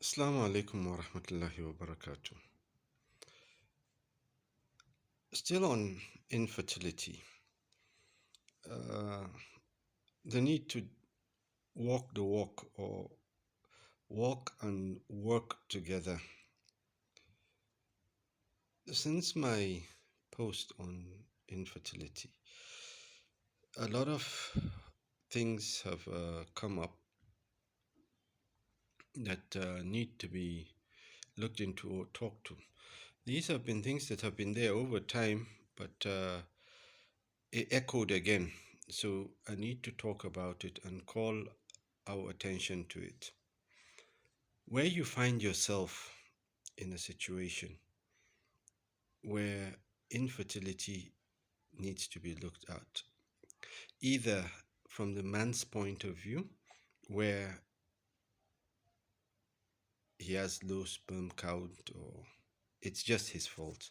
Assalamu alaikum wa rahmatullahi wa barakatuh. Still on infertility, uh, the need to walk the walk or walk and work together. Since my post on infertility, a lot of things have come up that need to be looked into or talked to. These have been things that have been there over time, but it echoed again. So I need to talk about it and call our attention to it. Where you find yourself in a situation where infertility needs to be looked at, either from the man's point of view, where he has low sperm count or it's just his fault,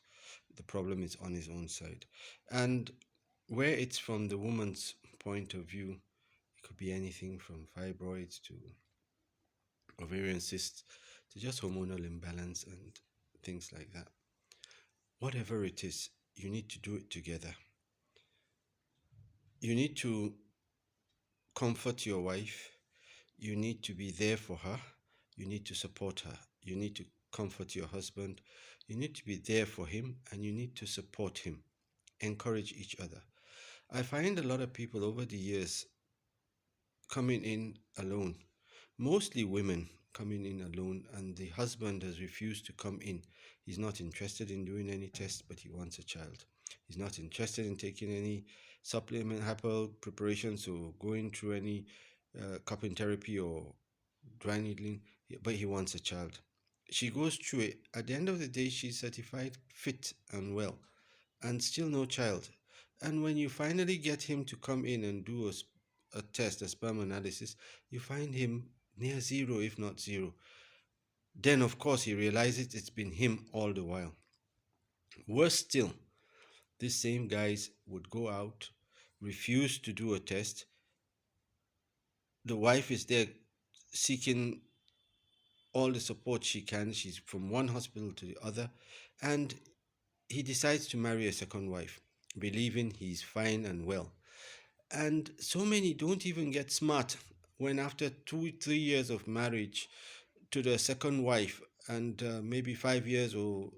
the problem is on his own side, and where it's from the woman's point of view, it could be anything from fibroids to ovarian cysts to just hormonal imbalance and things like that. Whatever it is, you need to do it together. You need to comfort your wife. You need to be there for her. You need to support her. You need to comfort your husband. You need to be there for him and you need to support him. Encourage each other. I find a lot of people over the years coming in alone, mostly women coming in alone, and the husband has refused to come in. He's not interested in doing any tests, but he wants a child. He's not interested in taking any supplement, apple preparations, or going through any cupping therapy or dry needling, but he wants a child. She goes through it. At the end of the day, she's certified fit and well, and still no child. And when you finally get him to come in and do a test, a sperm analysis, you find him near zero, if not zero. Then, of course, he realizes it's been him all the while. Worse still, these same guys would go out, refuse to do a test. The wife is there seeking all the support she can. She's from one hospital to the other. And he decides to marry a second wife, believing he's fine and well. And so many don't even get smart when, after 2 3 years of marriage to the second wife, and maybe 5 years or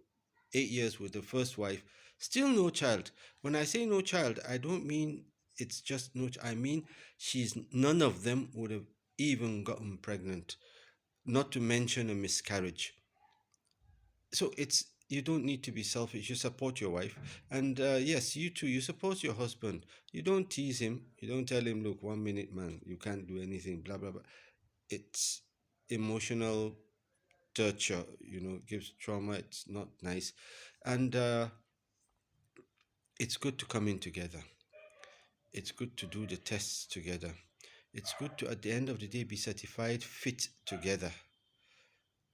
8 years with the first wife, still no child. When I say no child, I don't mean it's just no I mean she's none of them would have even gotten pregnant, not to mention a miscarriage. So it's, you don't need to be selfish. You support your wife, and yes, you too, you support your husband. You don't tease him. You don't tell him, look, 1 minute, man, you can't do anything, blah blah blah. It's emotional torture, gives trauma. It's not nice. And it's good to come in together. It's good to do the tests together. It's good to, at the end of the day, be certified fit together.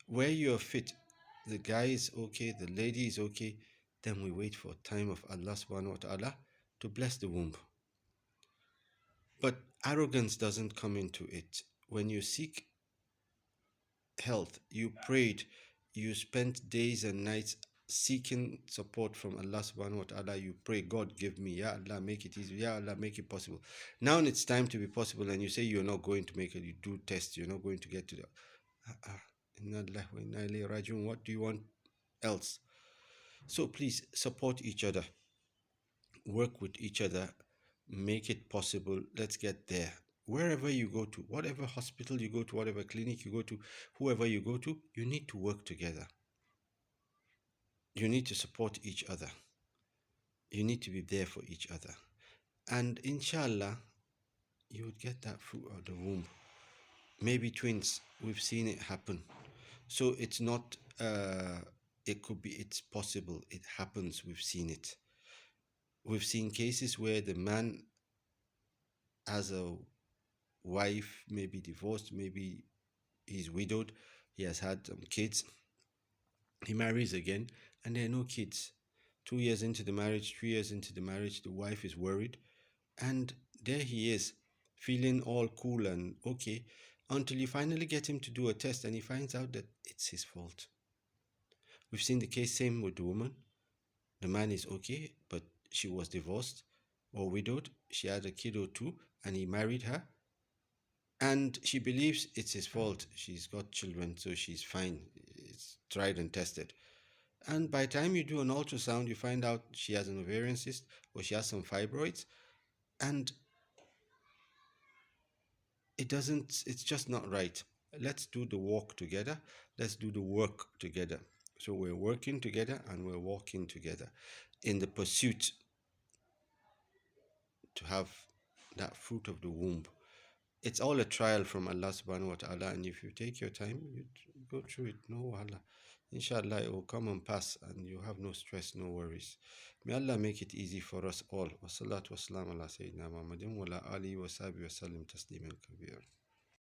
Where you're fit, the guy is okay, the lady is okay, then we wait for time of Allah subhanahu wa ta'ala to bless the womb. But arrogance doesn't come into it. When you seek health, you prayed, you spent days and nights seeking support from Allah subhanahu wa ta'ala. You pray, God, give me, Ya Allah, make it easy, Ya Allah, make it possible. Now it's time to be possible, and you say you're not going to make it. You do tests, you're not going to get to the what do you want else? So please support each other, work with each other, make it possible. Let's get there. Wherever you go to, whatever hospital you go to, whatever clinic you go to, whoever you go to, you need to work together. You need to support each other. You need to be there for each other. And inshallah, you would get that fruit of the womb. Maybe twins. We've seen it happen. So it's not, it could be, it's possible. It happens. We've seen it. We've seen cases where the man has a wife, maybe divorced, maybe he's widowed, he has had kids, he marries again, and there are no kids. 2 years into the marriage, 3 years into the marriage, the wife is worried, and there he is, feeling all cool and okay, until you finally get him to do a test and he finds out that it's his fault. We've seen the case same with the woman. The man is okay, but she was divorced or widowed. She had a kid or two, and he married her. And she believes it's his fault. She's got children, so she's fine. It's tried and tested. And by the time you do an ultrasound, you find out she has an ovarian cyst or she has some fibroids. And it's just not right. Let's do the walk together. Let's do the work together. So we're working together and we're walking together in the pursuit to have that fruit of the womb. It's all a trial from Allah subhanahu wa ta'ala, and if you take your time, you go through it, no wahala. Inshallah, it will come and pass, and you have no stress, no worries. May Allah make it easy for us all. Wa salatu wa salam ala Sayyidina Muhammadin wa ala alihi wa sahbihi wa sallim tasliman kabir.